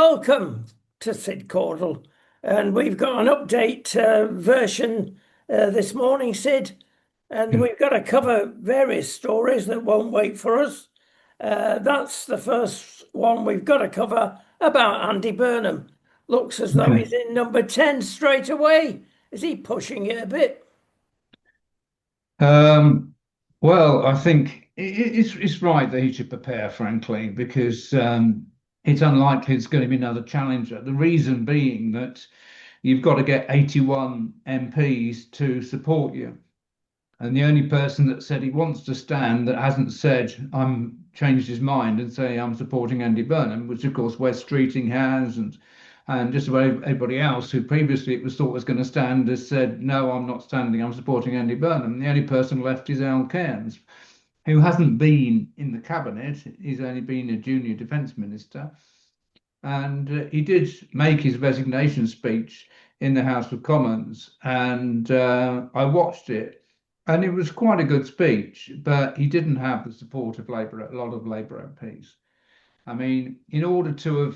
welcome to Sid Caudle. And we've got an update version this morning, Sid. And we've got to cover various stories that won't wait for us. That's the first one we've got to cover about Andy Burnham. Looks as though he's in number 10 straight away. Is he pushing it a bit? Well, I think it's right that he should prepare, frankly, because it's unlikely there's going to be another challenger. The reason being that you've got to get 81 MPs to support you. And the only person that said he wants to stand that hasn't said I'm changed his mind and say I'm supporting Andy Burnham, which of course Wes Streeting has, and just about everybody else who previously it was thought was going to stand has said no, I'm not standing, I'm supporting Andy Burnham. The only person left is Al Cairns, who hasn't been in the cabinet. He's only been a junior defence minister, and he did make his resignation speech in the House of Commons, and I watched it. And it was quite a good speech, but he didn't have the support of Labour, a lot of Labour MPs. I mean, in order to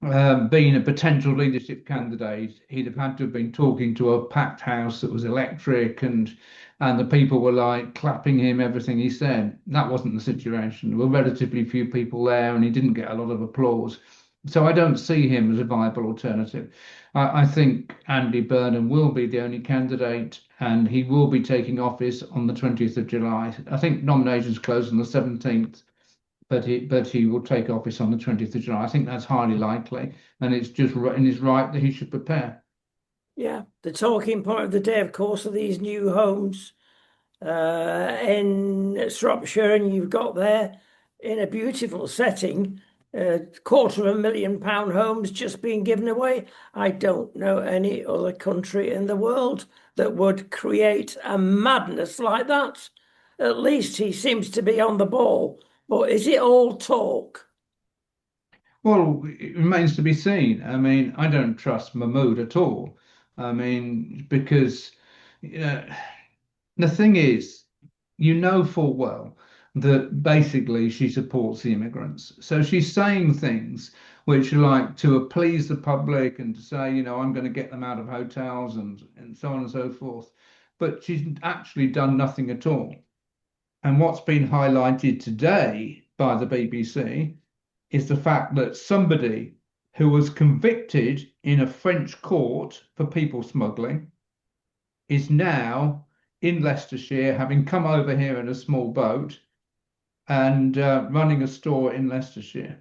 have been a potential leadership candidate, he'd have had to have been talking to a packed house that was electric, and the people were like clapping him everything he said. That wasn't the situation. There were relatively few people there, and he didn't get a lot of applause. So I don't see him as a viable alternative. I think Andy Burnham will be the only candidate, and he will be taking office on the 20th of July. I think nominations close on the 17th, but he will take office on the 20th of July. I think that's highly likely, and it's just and it's right that he should prepare. Yeah, the talking point of the day, of course, are these new homes in Shropshire, and you've got there in a beautiful setting. £250,000 homes just being given away. I don't know any other country in the world that would create a madness like that. At least he seems to be on the ball. But is it all talk? Well, it remains to be seen. I mean, I don't trust Mahmood at all. I mean, because you know, the thing is, you know full well that basically she supports the immigrants. So she's saying things which are like to please the public and to say, I'm going to get them out of hotels and so on and so forth. But she's actually done nothing at all. And what's been highlighted today by the BBC is the fact that somebody who was convicted in a French court for people smuggling is now in Leicestershire, having come over here in a small boat and running a store in Leicestershire.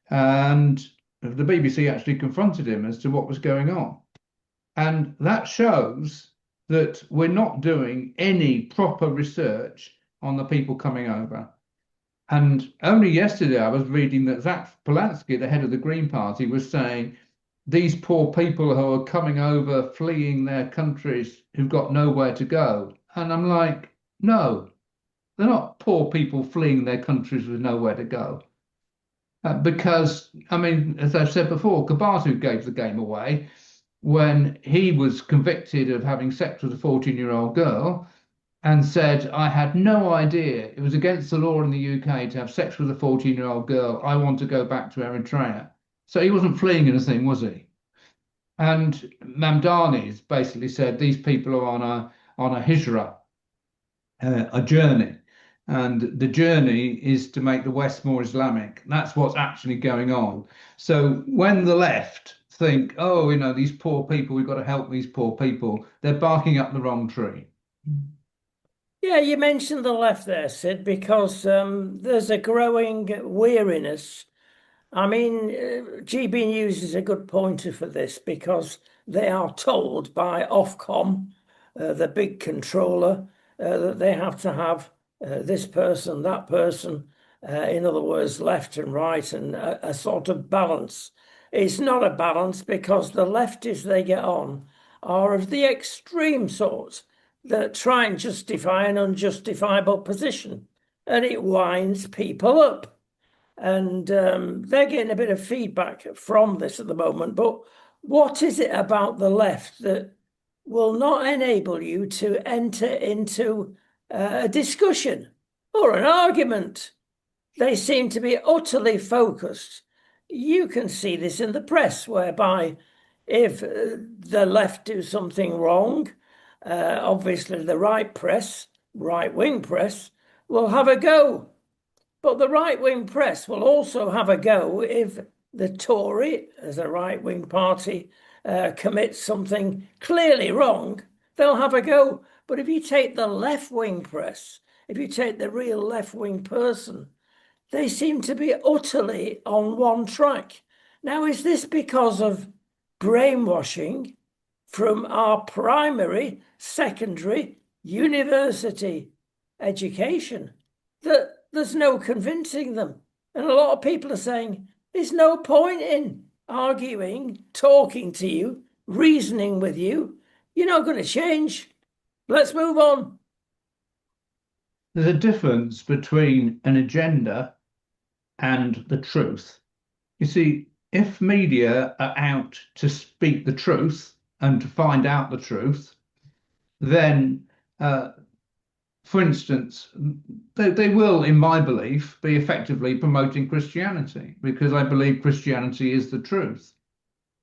And the BBC actually confronted him as to what was going on. And that shows that we're not doing any proper research on the people coming over. And only yesterday I was reading that Zach Polanski, the head of the Green Party, was saying these poor people who are coming over, fleeing their countries, who've got nowhere to go. And I'm like, no, they're not poor people fleeing their countries with nowhere to go. Because, I mean, as I've said before, Kabatu gave the game away when he was convicted of having sex with a 14-year-old girl and said, I had no idea it was against the law in the UK to have sex with a 14-year-old girl. I want to go back to Eritrea. So he wasn't fleeing anything, was he? And Mamdani's basically said these people are on a hijra, a journey. And the journey is to make the West more Islamic. That's what's actually going on. So when the left think, oh, these poor people, we've got to help these poor people, they're barking up the wrong tree. Yeah, you mentioned the left there, Sid, because there's a growing weariness. I mean, GB News is a good pointer for this because they are told by Ofcom, the big controller, that they have to have this person, that person, in other words, left and right, and a sort of balance. It's not a balance because the lefties they get on are of the extreme sort that try and justify an unjustifiable position, and it winds people up. And they're getting a bit of feedback from this at the moment. But what is it about the left that will not enable you to enter into a discussion or an argument? They seem to be utterly focused you can see this in the press, whereby if the left do something wrong, obviously the right press, right-wing press, will have a go. But the right-wing press will also have a go if the Tory, as a right-wing party, commits something clearly wrong. They'll have a go. But if you take the left-wing press, if you take the real left-wing person, they seem to be utterly on one track. Now, is this because of brainwashing from our primary, secondary, university education that there's no convincing them? And a lot of people are saying, there's no point in arguing, talking to you, reasoning with you. You're not going to change. Let's move on. There's a difference between an agenda and the truth. You see, if media are out to speak the truth and to find out the truth, then, for instance, they will, in my belief, be effectively promoting Christianity, because I believe Christianity is the truth.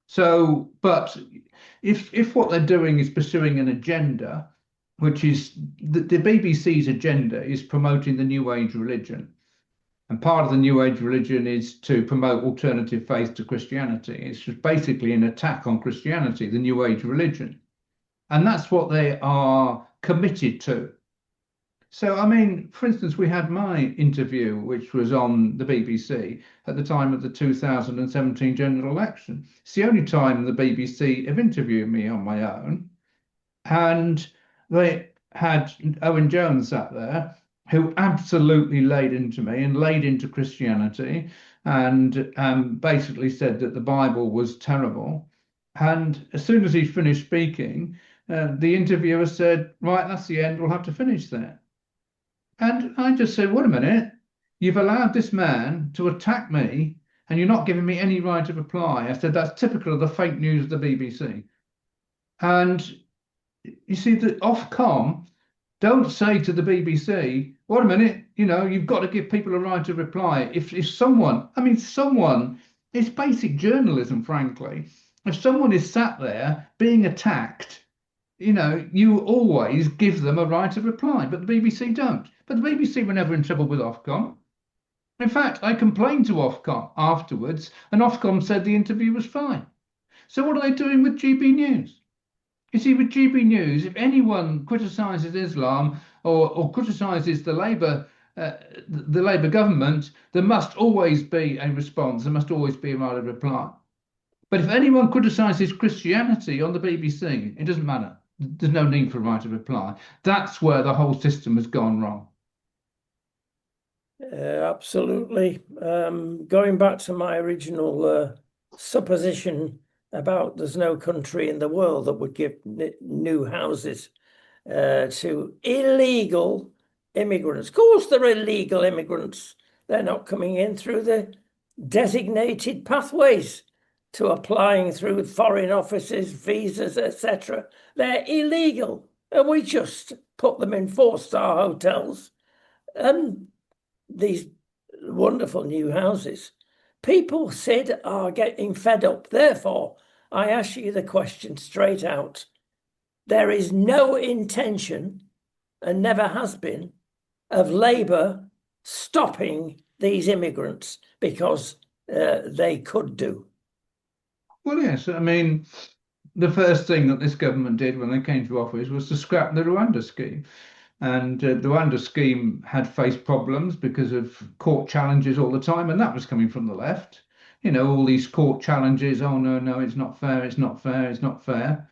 So, but if what they're doing is pursuing an agenda, which is the BBC's agenda is promoting the New Age religion. And part of the New Age religion is to promote alternative faith to Christianity. It's just basically an attack on Christianity, the New Age religion. And that's what they are committed to. So, I mean, for instance, we had my interview, which was on the BBC at the time of the 2017 general election. It's the only time the BBC have interviewed me on my own. And they had Owen Jones sat there, who absolutely laid into me and laid into Christianity, and basically said that the Bible was terrible. And as soon as he finished speaking, the interviewer said, right, that's the end, we'll have to finish there. And I just said, wait a minute, you've allowed this man to attack me and you're not giving me any right of reply. I said, that's typical of the fake news of the BBC. And you see, the Ofcom don't say to the BBC, wait a minute, you've got to give people a right to reply. If someone, it's basic journalism, frankly. If someone is sat there being attacked, you always give them a right of reply, but the BBC don't. But the BBC were never in trouble with Ofcom. In fact, I complained to Ofcom afterwards, and Ofcom said the interview was fine. So what are they doing with GB News? You see, with GB News, if anyone criticises Islam or criticises the Labour government, there must always be a response. There must always be a right of reply. But if anyone criticises Christianity on the BBC, it doesn't matter. There's no need for a right of reply. That's where the whole system has gone wrong. Absolutely. Going back to my original supposition about there's no country in the world that would give new houses to illegal immigrants. Of course, they're illegal immigrants. They're not coming in through the designated pathways to applying through foreign offices, visas, etc. They're illegal, and we just put them in 4-star hotels and these wonderful new houses. People, Sid, are getting fed up. Therefore, I ask you the question straight out. There is no intention, and never has been, of Labour stopping these immigrants because they could do. Well, yes. I mean, the first thing that this government did when they came to office was to scrap the Rwanda scheme. And the Rwanda scheme had faced problems because of court challenges all the time, and that was coming from the left. All these court challenges, oh, no, it's not fair, it's not fair, it's not fair.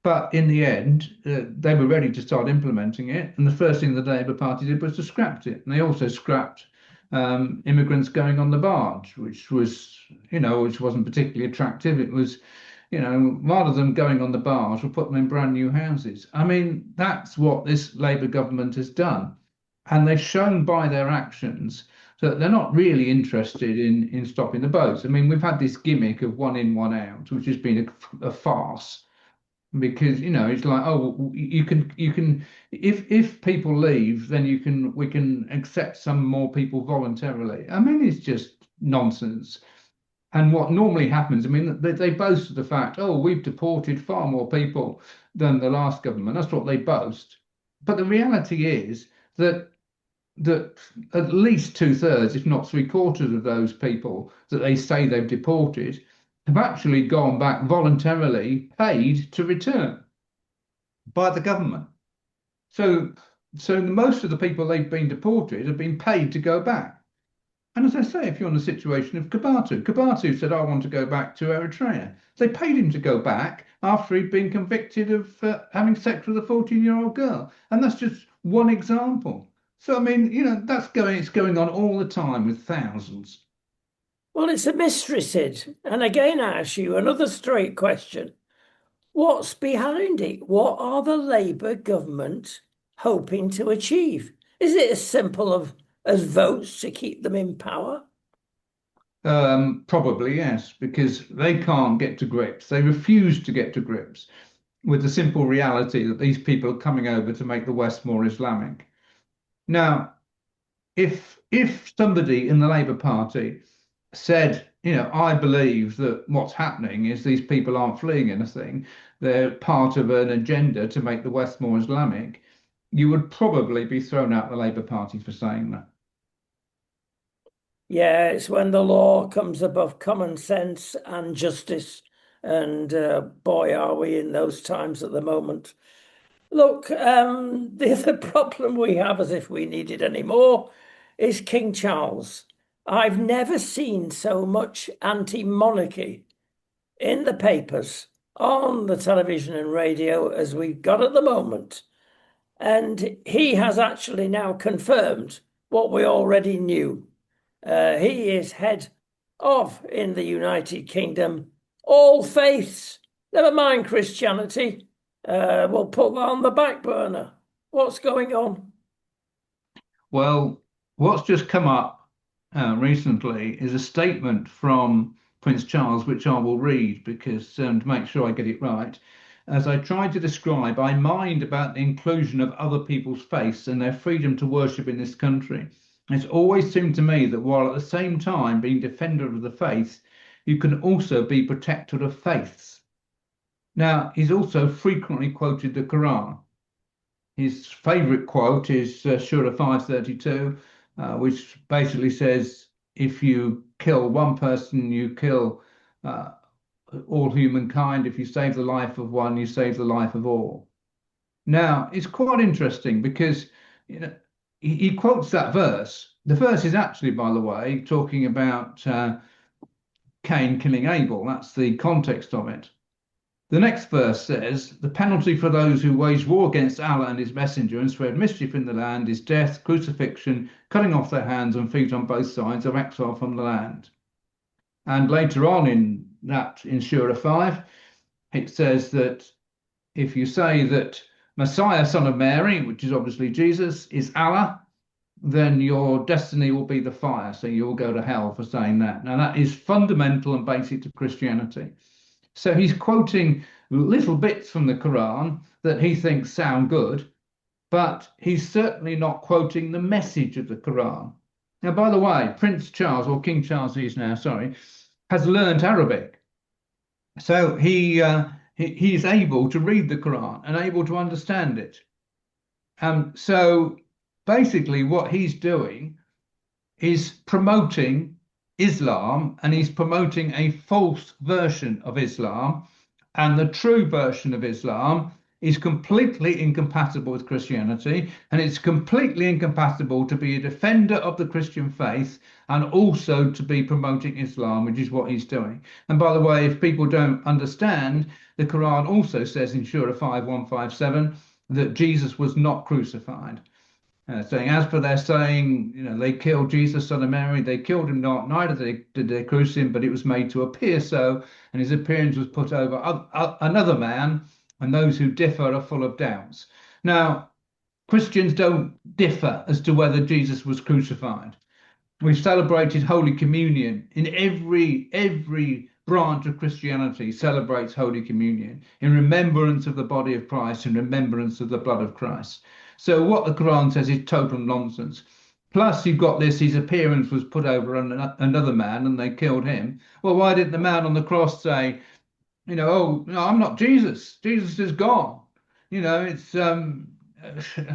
But in the end, they were ready to start implementing it. And the first thing the Labour Party did was to scrap it. And they also scrapped immigrants going on the barge, which wasn't particularly attractive. It was, rather than going on the barge, we'll put them in brand new houses. I mean, that's what this Labour government has done. And they've shown by their actions that they're not really interested in stopping the boats. I mean, we've had this gimmick of one in, one out, which has been a farce. Because it's like, oh, you can if people leave, then we can accept some more people voluntarily. I mean, it's just nonsense. And what normally happens, I mean, they boast of the fact, oh, we've deported far more people than the last government. That's what they boast. But the reality is that at least two-thirds, if not three-quarters of those people that they say they've deported have actually gone back voluntarily, paid to return by the government. So, most of the people they've been deported have been paid to go back. And as I say, if you're in the situation of Kabatu said, I want to go back to Eritrea. They paid him to go back after he'd been convicted of having sex with a 14-year-old girl. And that's just one example. So, I mean, it's going on all the time with thousands. Well, it's a mystery, Sid. And again, I ask you another straight question. What's behind it? What are the Labour government hoping to achieve? Is it as simple as votes to keep them in power? Probably, yes, because they can't get to grips. They refuse to get to grips with the simple reality that these people are coming over to make the West more Islamic. Now, if somebody in the Labour Party said, I believe that what's happening is these people aren't fleeing anything, they're part of an agenda to make the West more Islamic, you would probably be thrown out the Labour Party for saying that. Yeah, it's when the law comes above common sense and justice. And boy, are we in those times at the moment. Look, the other problem we have, as if we needed any more, is King Charles. I've never seen so much anti-monarchy in the papers, on the television and radio as we've got at the moment. And he has actually now confirmed what we already knew. He is head of, in the United Kingdom, all faiths. Never mind Christianity. We'll put that on the back burner. What's going on? Well, what's just come up recently is a statement from Prince Charles, which I will read because to make sure I get it right. As I tried to describe, I mind about the inclusion of other people's faiths and their freedom to worship in this country. It's always seemed to me that while at the same time being defender of the faith, you can also be protector of faiths. Now, he's also frequently quoted the Quran. His favourite quote is Surah 532, which basically says, if you kill one person, you kill all humankind. If you save the life of one, you save the life of all. Now, it's quite interesting because he quotes that verse. The verse is actually, by the way, talking about Cain killing Abel. That's the context of it. The next verse says, the penalty for those who wage war against Allah and his messenger and spread mischief in the land is death, crucifixion, cutting off their hands and feet on both sides, or exile from the land. And later on in Surah 5, it says that if you say that Messiah, son of Mary, which is obviously Jesus, is Allah, then your destiny will be the fire. So you'll go to hell for saying that. Now, that is fundamental and basic to Christianity. So he's quoting little bits from the Quran that he thinks sound good, but he's certainly not quoting the message of the Quran. Now, by the way, Prince Charles, or King Charles he is now, sorry, has learned Arabic. So he's able to read the Quran and able to understand it. So basically what he's doing is promoting Islam, and he's promoting a false version of Islam, and the true version of Islam is completely incompatible with Christianity, and it's completely incompatible to be a defender of the Christian faith and also to be promoting Islam, which is what he's doing. And by the way, if people don't understand, the Quran also says in Surah 5:157 that Jesus was not crucified. Saying, as for their saying, they killed Jesus, son of Mary, they killed him not, neither did they crucify him, but it was made to appear so, and his appearance was put over another man, and those who differ are full of doubts. Now, Christians don't differ as to whether Jesus was crucified. We've celebrated Holy Communion. In every branch of Christianity celebrates Holy Communion in remembrance of the body of Christ, in remembrance of the blood of Christ. So what the Quran says is total nonsense. Plus, you've got this, his appearance was put over another man and they killed him. Well, why didn't the man on the cross say, oh, no, I'm not Jesus. Jesus is gone. It's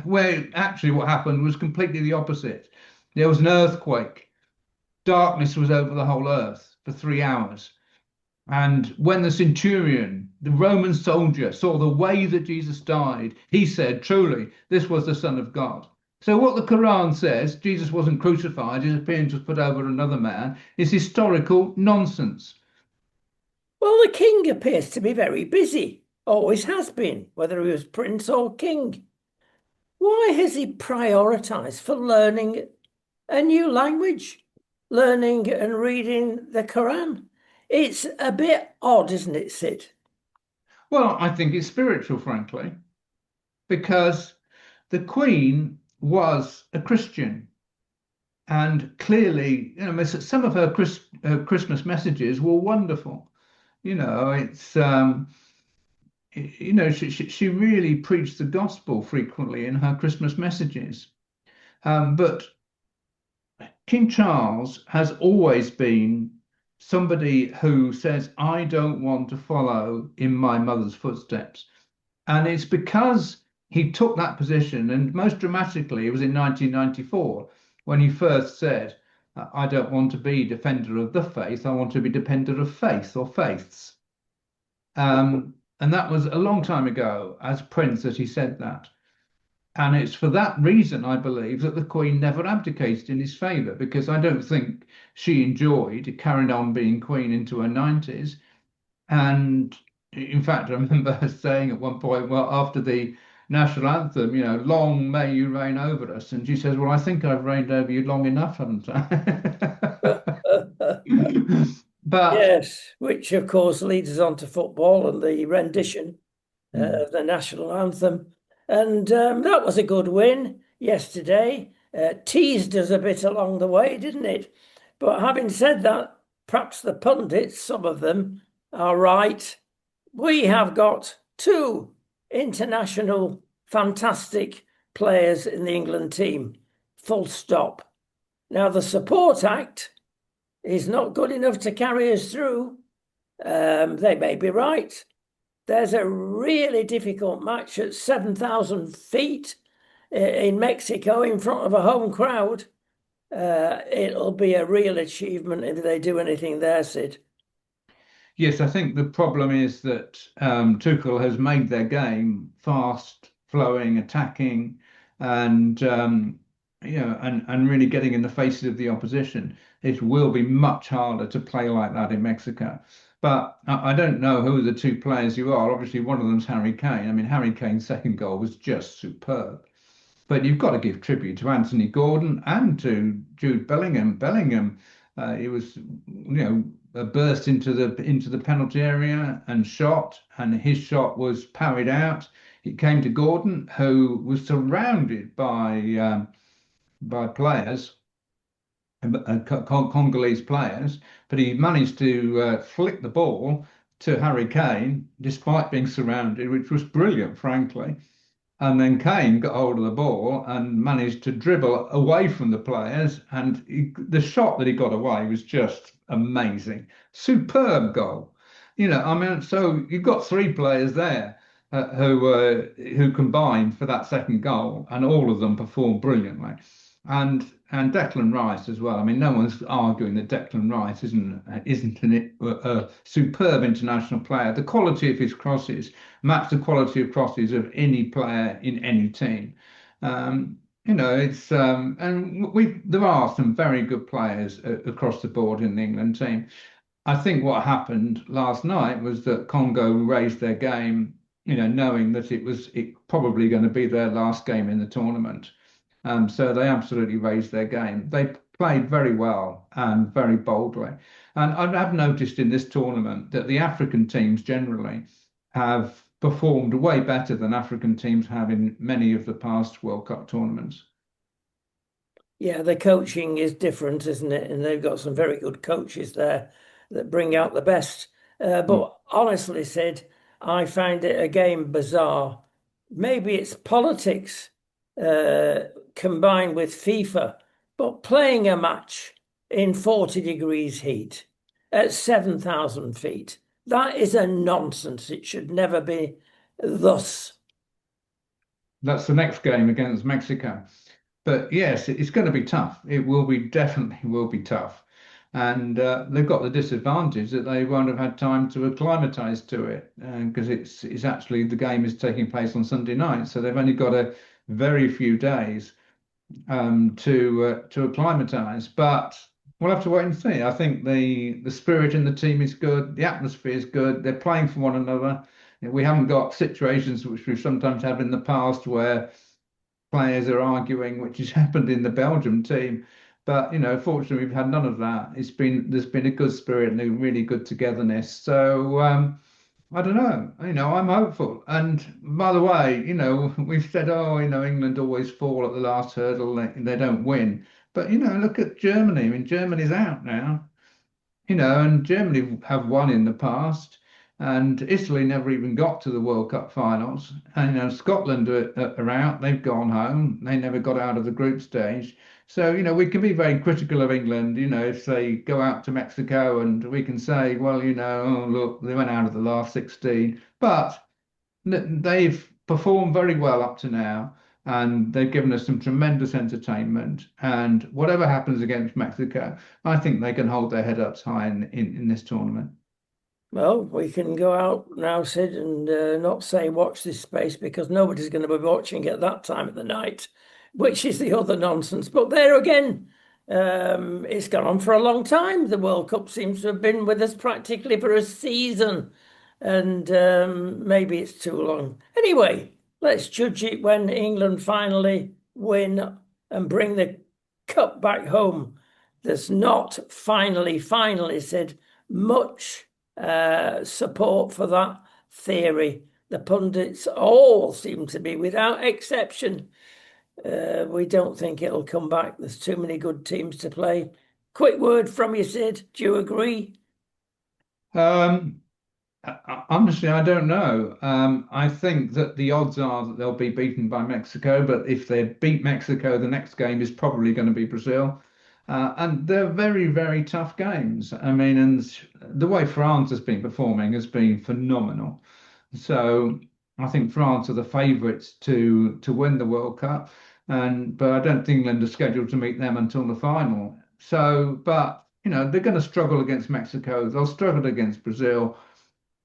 where actually what happened was completely the opposite. There was an earthquake. Darkness was over the whole earth for 3 hours. And when the centurion, the Roman soldier, saw the way that Jesus died, he said, truly, this was the Son of God. So, what the Quran says, Jesus wasn't crucified, his appearance was put over another man, is historical nonsense. Well, the king appears to be very busy, always has been, whether he was prince or king. Why has he prioritized for learning a new language, learning and reading the Quran? It's a bit odd, isn't it, Sid? Well, I think it's spiritual, frankly, because the Queen was a Christian. And clearly, some of her Christmas messages were wonderful. It's she really preached the gospel frequently in her Christmas messages. But King Charles has always been somebody who says, I don't want to follow in my mother's footsteps. And it's because he took that position, and most dramatically, it was in 1994 when he first said, I don't want to be defender of the faith, I want to be defender of faith or faiths. And that was a long time ago as Prince that he said that. And it's for that reason, I believe, that the Queen never abdicated in his favour, because I don't think she enjoyed carrying on being Queen into her 90s. And in fact, I remember her saying at one point, well, after the national anthem, long may you reign over us. And she says, well, I think I've reigned over you long enough, haven't I? But Yes, which of course leads us on to football and the rendition of the national anthem. And that was a good win yesterday. Teased us a bit along the way, didn't it? But having said that, perhaps the pundits, some of them, are right. We have got two international fantastic players in the England team, full stop. Now, the support act is not good enough to carry us through. They may be right. There's a really difficult match at 7,000 feet in Mexico in front of a home crowd. It'll be a real achievement if they do anything there, Sid. yes, I think the problem is that Tuchel has made their game fast, flowing, attacking, and and really getting in the faces of the opposition. It will be much harder to play like that in Mexico. But I don't know who the two players you are. Obviously, one of them's Harry Kane. I mean, Harry Kane's second goal was just superb. But you've got to give tribute to Anthony Gordon and to Jude Bellingham. Bellingham, it was, a burst into the penalty area and shot, and his shot was parried out. It came to Gordon, who was surrounded by players, Congolese players, but he managed to flick the ball to Harry Kane despite being surrounded, which was brilliant, frankly. And then Kane got hold of the ball and managed to dribble away from the players. And the shot that he got away was just amazing. Superb goal. I mean, so you've got three players there who combined for that second goal, and all of them performed brilliantly. And Declan Rice as well. I mean, no one's arguing that Declan Rice isn't a superb international player. The quality of his crosses match the quality of crosses of any player in any team. It's and there are some very good players across the board in the England team. I think what happened last night was that Congo raised their game, knowing that it probably going to be their last game in the tournament. So they absolutely raised their game. They played very well and very boldly. And I've noticed in this tournament that the African teams generally have performed way better than African teams have in many of the past World Cup tournaments. Yeah, the coaching is different, isn't it? And they've got some very good coaches there that bring out the best. But honestly, Sid, I find it again bizarre. Maybe it's politics combined with FIFA But playing a match in 40 degrees heat at 7,000 feet, that is a nonsense. It should never be thus. That's the next game against Mexico. But yes, it's going to be tough. It will be definitely will be tough. And they've got the disadvantage that they won't have had time to acclimatise to it because it's actually the game is taking place on Sunday night, so they've only got a very few days to acclimatise. But we'll have to wait and see. I think the spirit in the team is good, the atmosphere is good. They're playing for one another. We haven't got situations which we've sometimes had in the past where players are arguing, which has happened in the Belgium team. But fortunately, we've had none of that. There's been a good spirit and a really good togetherness. So I don't know. I'm hopeful. And by the way, we've said, oh, England always fall at the last hurdle. They don't win. But look at Germany. I mean, Germany's out now. And Germany have won in the past, and Italy never even got to the World Cup finals. And Scotland are out; they've gone home. They never got out of the group stage. So we can be very critical of England. If they go out to Mexico, and we can say, well, oh, look, they went out of the last 16, but they've performed very well up to now. And they've given us some tremendous entertainment. And whatever happens against Mexico, I think they can hold their head up high in this tournament. Well, we can go out now, Sid, and not say watch this space because nobody's going to be watching at that time of the night, which is the other nonsense. But there again, it's gone on for a long time. The World Cup seems to have been with us practically for a season, and maybe it's too long. Anyway, let's judge it when England finally win and bring the cup back home. There's not finally, Sid, much support for that theory. The pundits all seem to be, without exception. We don't think it'll come back. There's too many good teams to play. Quick word from you, Sid. Do you agree? Honestly, I don't know. I think that the odds are that they'll be beaten by Mexico, but if they beat Mexico, the next game is probably going to be Brazil. And they're very, very tough games. I mean, and the way France has been performing has been phenomenal. So I think France are the favourites to win the World Cup, but I don't think England are scheduled to meet them until the final. So, but they're going to struggle against Mexico. They'll struggle against Brazil.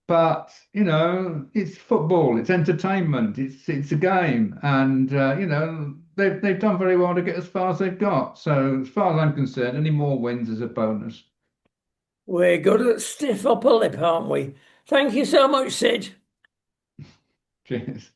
But it's football, it's entertainment, it's a game, and they've done very well to get as far as they've got. So as far as I'm concerned, any more wins is a bonus. We're good at stiff upper lip, aren't we? Thank you so much, Sid. Cheers.